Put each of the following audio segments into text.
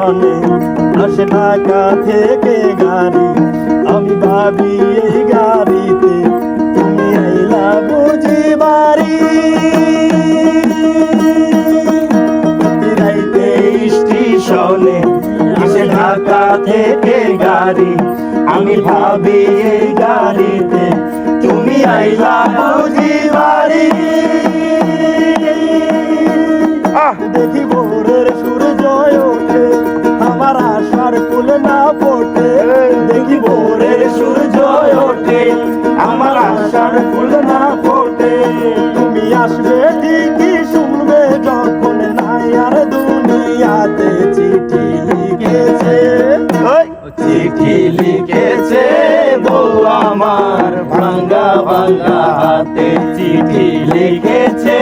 স্টেশনে আসে ঢাকা থেকে গাড়ি, আমি ভাবি এই গাড়িতে তুমি আইলা বুঝি বাড়ি। রাইতে স্টেশনে আসে ঢাকা থেকে গাড়ি, আমি ভাবি এই গাড়িতে তুমি আইলা বুঝি বাড়ি। দেখি ভোরের সূর্য ওঠে, আমার আশার ফুল না ফোটে। দেখি ভোরের সূর্য ওঠে, আমার আশার ফুল না ফোটে। তুমি আসবে ঠিকই শুনবে যখন নাই আর দুনিয়াতে। চিঠি লিখেছে, চিঠি লিখেছে বউ আমার ভাঙ্গা ভাঙ্গা হাতে। চিঠি লিখেছে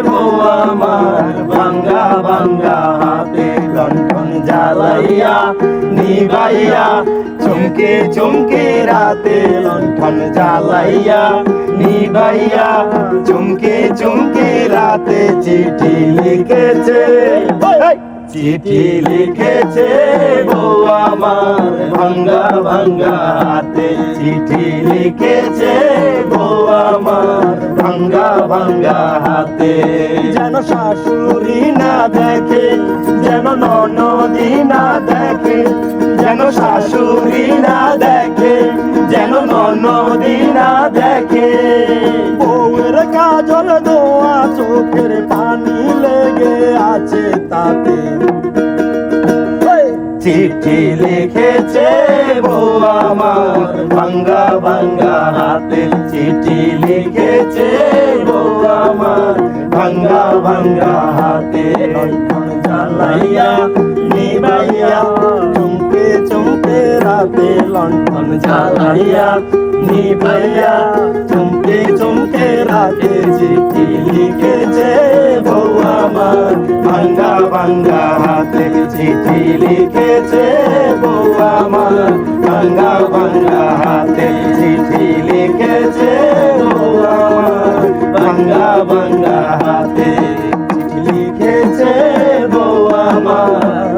বউ আমার ভাঙ্গা ভাঙ্গা হাতে। লণ্ঠন জ্বালাইয়া নিবাইয়া চমকে চমকে রাতে। লণ্ঠন জ্বালাইয়া নিবাইয়া চমকে চমকে রাতে। চিঠি লিখেছে, চিঠি লিখেছে বউ আমার ভাঙ্গা ভাঙ্গা হাতে। চিঠি লিখেছে বউ আমার ভাঙ্গা ভাঙ্গা হাতে। যেন শাশুড়ি না দেখে, যেন ননদি না দেখে। যেন শাশুড়ি না দেখে, যেন ননদি না দেখে। বউয়ের কাজল দোয়া চোখের পানি লেগে আছে তাতে। চিঠি লিখেছে বউ আমার ভাঙ্গা ভাঙ্গা হাতে। চিঠি লিখেছে বউ আমার ভাঙ্গা ভাঙ্গা হাতে। লণ্ঠন জ্বালাইয়া নিবাইয়া চমকে চমকে রাতে। লণ্ঠন জ্বালাইয়া নিবাইয়া চমকে চমকে রাতে। চিঠি লিখেছে বউ আমার ভাঙ্গা ভাঙ্গা হাতে। চিঠি লিখেছে বউ আমার ভাঙ্গা ভাঙ্গা হাতে। চিঠি লিখেছে বউ আমার ভাঙ্গা ভাঙ্গা হাতে। চিঠি লিখেছে বউ আমার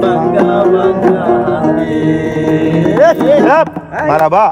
ভাঙ্গা ভাঙ্গা হাতে। মারাবা।